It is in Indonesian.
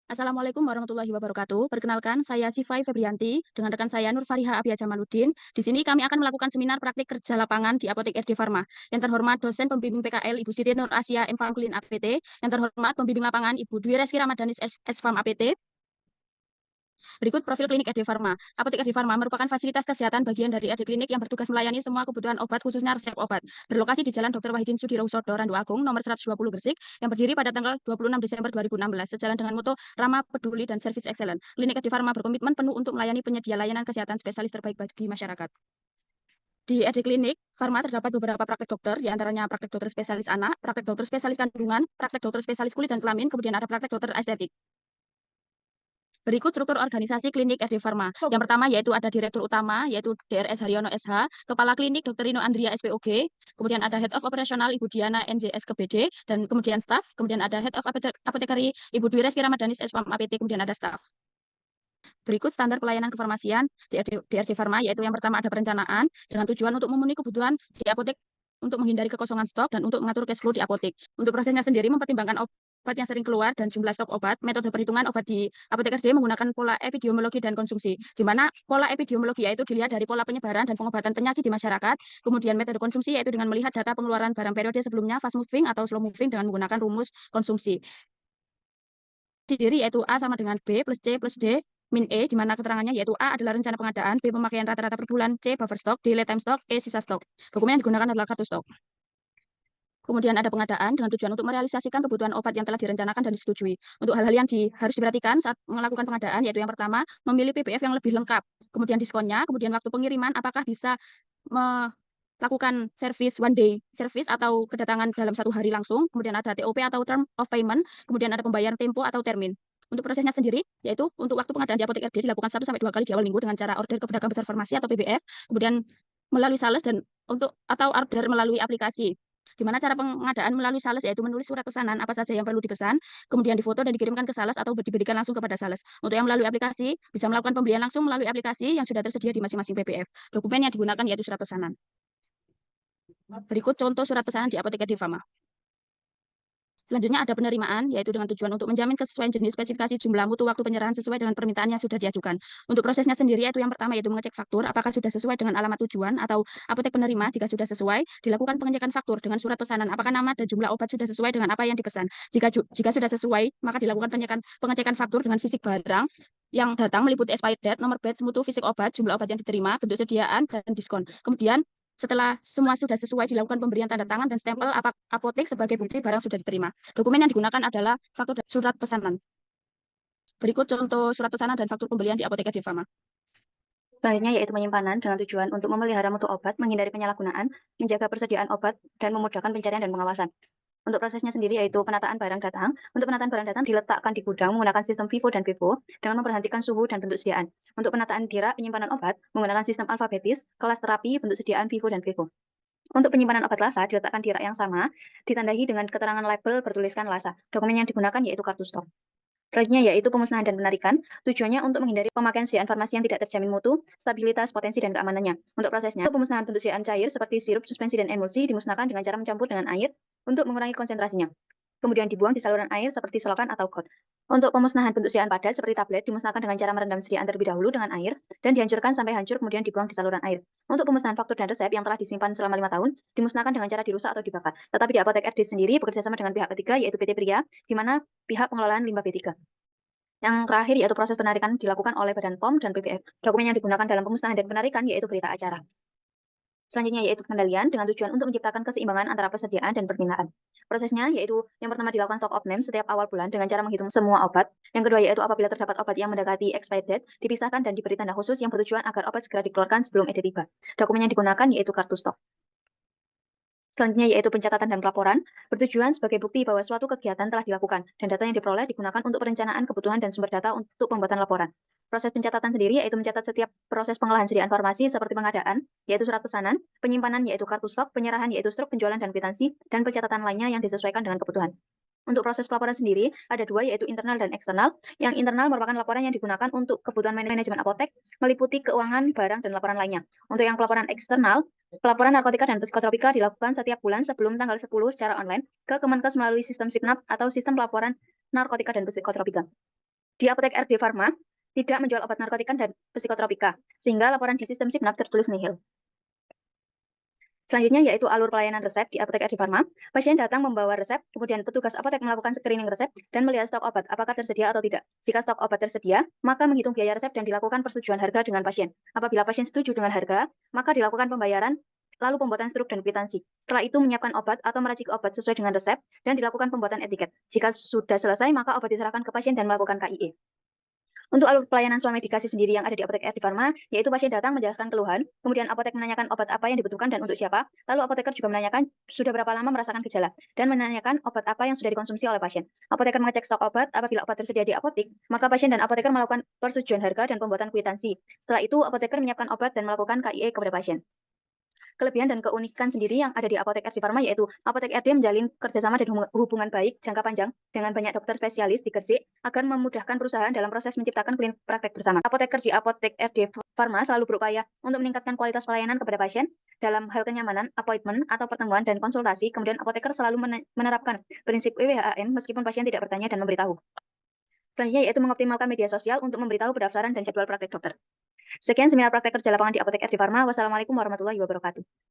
Assalamualaikum warahmatullahi wabarakatuh. Perkenalkan, saya Sifai Febrianti dengan rekan saya Nur Fariha Abia Jamaluddin. Di sini kami akan melakukan seminar praktik kerja lapangan di Apotek RD Farma. Yang terhormat dosen pembimbing PKL Ibu Siti Nur Asia M Farmclean APT. Yang terhormat pembimbing lapangan Ibu Dwi Reski Ramadanis S Farm APT. Berikut profil klinik RD Farma. Apotek RD Farma merupakan fasilitas kesehatan bagian dari RD Klinik yang bertugas melayani semua kebutuhan obat khususnya resep obat. Berlokasi di Jalan Dr. Wahidin Sudirohusodo, Randu Agung, nomor 120 Gresik, yang berdiri pada tanggal 26 Desember 2016, sejalan dengan moto Ramah, Peduli, dan Service Excellent. Klinik RD Farma berkomitmen penuh untuk melayani penyedia layanan kesehatan spesialis terbaik bagi masyarakat. Di RD Klinik, Farma terdapat beberapa praktek dokter, di antaranya praktek dokter spesialis anak, praktek dokter spesialis kandungan, praktek dokter spesialis kulit dan kelamin, kemudian ada praktek dokter estetik. Berikut struktur organisasi klinik RD Farma. Yang pertama yaitu ada direktur utama, yaitu DRS Haryono SH, kepala klinik Dr. Rino Andria SPOG, kemudian ada head of operasional Ibu Diana NJS KBD, dan kemudian staff, kemudian ada head of apotekari Ibu Dwi Reski Ramadanis S-Farm APT, kemudian ada staff. Berikut standar pelayanan kefarmasian di RD Farma, yaitu yang pertama ada perencanaan dengan tujuan untuk memenuhi kebutuhan di apotek untuk menghindari kekosongan stok dan untuk mengatur cash flow di apotek. Untuk prosesnya sendiri mempertimbangkan obat yang sering keluar dan jumlah stok obat. Metode perhitungan obat di apotek RD menggunakan pola epidemiologi dan konsumsi, di mana pola epidemiologi yaitu dilihat dari pola penyebaran dan pengobatan penyakit di masyarakat. Kemudian metode konsumsi yaitu dengan melihat data pengeluaran barang periode sebelumnya fast moving atau slow moving dengan menggunakan rumus konsumsi. Sendiri yaitu A sama dengan B plus C plus D min E, di mana keterangannya yaitu A adalah rencana pengadaan, B pemakaian rata-rata per bulan, C buffer stock, D lead time stock, E sisa stok. Dokumen yang digunakan adalah kartu stok. Kemudian ada pengadaan dengan tujuan untuk merealisasikan kebutuhan obat yang telah direncanakan dan disetujui. Untuk hal-hal yang harus diperhatikan saat melakukan pengadaan, yaitu yang pertama, memilih PBF yang lebih lengkap, kemudian diskonnya, kemudian waktu pengiriman, apakah bisa melakukan service one day service atau kedatangan dalam 1 hari langsung, kemudian ada TOP atau term of payment, kemudian ada pembayaran tempo atau termin. Untuk prosesnya sendiri, yaitu untuk waktu pengadaan di apotek RD dilakukan 1-2 kali di awal minggu dengan cara order ke pedagang besar farmasi atau PBF, kemudian melalui sales dan atau order melalui aplikasi. Di mana cara pengadaan melalui sales yaitu menulis surat pesanan apa saja yang perlu dipesan, kemudian difoto dan dikirimkan ke sales atau diberikan langsung kepada sales. Untuk yang melalui aplikasi, bisa melakukan pembelian langsung melalui aplikasi yang sudah tersedia di masing-masing PBF. Dokumen yang digunakan yaitu surat pesanan. Berikut contoh surat pesanan di apotek RD Farma. Selanjutnya ada penerimaan, yaitu dengan tujuan untuk menjamin kesesuaian jenis spesifikasi jumlah mutu waktu penyerahan sesuai dengan permintaan yang sudah diajukan. Untuk prosesnya sendiri, yaitu yang pertama yaitu mengecek faktur, apakah sudah sesuai dengan alamat tujuan atau apotek penerima. Jika sudah sesuai, dilakukan pengecekan faktur dengan surat pesanan, apakah nama dan jumlah obat sudah sesuai dengan apa yang dipesan. Jika sudah sesuai, maka dilakukan pengecekan faktur dengan fisik barang yang datang meliputi expired date, nomor batch, mutu fisik obat, jumlah obat yang diterima, bentuk sediaan, dan diskon. Kemudian setelah semua sudah sesuai, dilakukan pemberian tanda tangan dan stempel apotek sebagai bukti barang sudah diterima. Dokumen yang digunakan adalah faktur dan surat pesanan. Berikut contoh surat pesanan dan faktur pembelian di apotek RD Farma. Selanjutnya yaitu penyimpanan dengan tujuan untuk memelihara mutu obat, menghindari penyalahgunaan, menjaga persediaan obat, dan memudahkan pencarian dan pengawasan. Untuk prosesnya sendiri yaitu penataan barang datang. Untuk penataan barang datang diletakkan di gudang menggunakan sistem FIFO dan FIFO dengan memperhatikan suhu dan bentuk sediaan. Untuk penataan dirak penyimpanan obat menggunakan sistem alfabetis, kelas terapi, bentuk sediaan FIFO dan FIFO. Untuk penyimpanan obat LASA diletakkan dirak yang sama, ditandai dengan keterangan label bertuliskan LASA. Dokumen yang digunakan yaitu kartu stok. Selanjutnya yaitu pemusnahan dan penarikan, tujuannya untuk menghindari pemakaian sediaan farmasi yang tidak terjamin mutu, stabilitas, potensi, dan keamanannya. Untuk prosesnya, pemusnahan bentuk sediaan cair seperti sirup, suspensi, dan emulsi dimusnahkan dengan cara mencampur dengan air untuk mengurangi konsentrasinya. Kemudian dibuang di saluran air seperti selokan atau got. Untuk pemusnahan bentuk sediaan padat seperti tablet dimusnahkan dengan cara merendam sediaan terlebih dahulu dengan air dan dihancurkan sampai hancur kemudian dibuang di saluran air. Untuk pemusnahan faktur dan resep yang telah disimpan selama 5 tahun dimusnahkan dengan cara dirusak atau dibakar. Tetapi di apotek RD sendiri bekerjasama dengan pihak ketiga yaitu PT Pria, di mana pihak pengelolaan limbah B3. Yang terakhir yaitu proses penarikan dilakukan oleh Badan POM dan PPF. Dokumen yang digunakan dalam pemusnahan dan penarikan yaitu berita acara. Selanjutnya yaitu pengendalian dengan tujuan untuk menciptakan keseimbangan antara persediaan dan permintaan. Prosesnya yaitu yang pertama dilakukan stock of name setiap awal bulan dengan cara menghitung semua obat. Yang kedua yaitu apabila terdapat obat yang mendekati expired date, dipisahkan dan diberi tanda khusus yang bertujuan agar obat segera dikeluarkan sebelum ED tiba. Dokumen yang digunakan yaitu kartu stok. Selanjutnya yaitu pencatatan dan pelaporan, bertujuan sebagai bukti bahwa suatu kegiatan telah dilakukan dan data yang diperoleh digunakan untuk perencanaan kebutuhan dan sumber data untuk pembuatan laporan. Proses pencatatan sendiri yaitu mencatat setiap proses pengolahan sediaan farmasi seperti pengadaan, yaitu surat pesanan, penyimpanan yaitu kartu stok, penyerahan yaitu struk penjualan dan kwitansi, dan pencatatan lainnya yang disesuaikan dengan kebutuhan. Untuk proses pelaporan sendiri, ada dua yaitu internal dan eksternal. Yang internal merupakan laporan yang digunakan untuk kebutuhan manajemen apotek, meliputi keuangan, barang, dan laporan lainnya. Untuk yang pelaporan eksternal, pelaporan narkotika dan psikotropika dilakukan setiap bulan sebelum tanggal 10 secara online ke Kemenkes melalui sistem SIPNAP atau sistem pelaporan narkotika dan psikotropika. Di apotek RD Pharma tidak menjual obat narkotika dan psikotropika, sehingga laporan di sistem Signap tertulis nihil. Selanjutnya yaitu alur pelayanan resep di apotek RD Pharma. Pasien datang membawa resep, kemudian petugas apotek melakukan screening resep dan melihat stok obat apakah tersedia atau tidak. Jika stok obat tersedia, maka menghitung biaya resep dan dilakukan persetujuan harga dengan pasien. Apabila pasien setuju dengan harga, maka dilakukan pembayaran, lalu pembuatan struk dan kwitansi. Setelah itu menyiapkan obat atau meracik obat sesuai dengan resep dan dilakukan pembuatan etiket. Jika sudah selesai, maka obat diserahkan ke pasien dan melakukan KIE. Untuk alur pelayanan swamedikasi sendiri yang ada di apotek RD Pharma, yaitu pasien datang menjelaskan keluhan, kemudian apotek menanyakan obat apa yang dibutuhkan dan untuk siapa, lalu apoteker juga menanyakan sudah berapa lama merasakan gejala, dan menanyakan obat apa yang sudah dikonsumsi oleh pasien. Apoteker mengecek stok obat, apabila obat tersedia di apotek, maka pasien dan apoteker melakukan persetujuan harga dan pembuatan kwitansi. Setelah itu, apoteker menyiapkan obat dan melakukan KIE kepada pasien. Kelebihan dan keunikan sendiri yang ada di apotek RD Pharma yaitu apotek RD menjalin kerjasama dan hubungan baik jangka panjang dengan banyak dokter spesialis di Gresik agar memudahkan perusahaan dalam proses menciptakan klinik praktek bersama. Apoteker di apotek RD Pharma selalu berupaya untuk meningkatkan kualitas pelayanan kepada pasien dalam hal kenyamanan, appointment, atau pertemuan dan konsultasi. Kemudian apoteker selalu menerapkan prinsip WWHM meskipun pasien tidak bertanya dan memberitahu. Selanjutnya yaitu mengoptimalkan media sosial untuk memberitahu pendaftaran dan jadwal praktek dokter. Sekian seminar praktek kerja lapangan di apotek RD Pharma. Wassalamualaikum warahmatullahi wabarakatuh.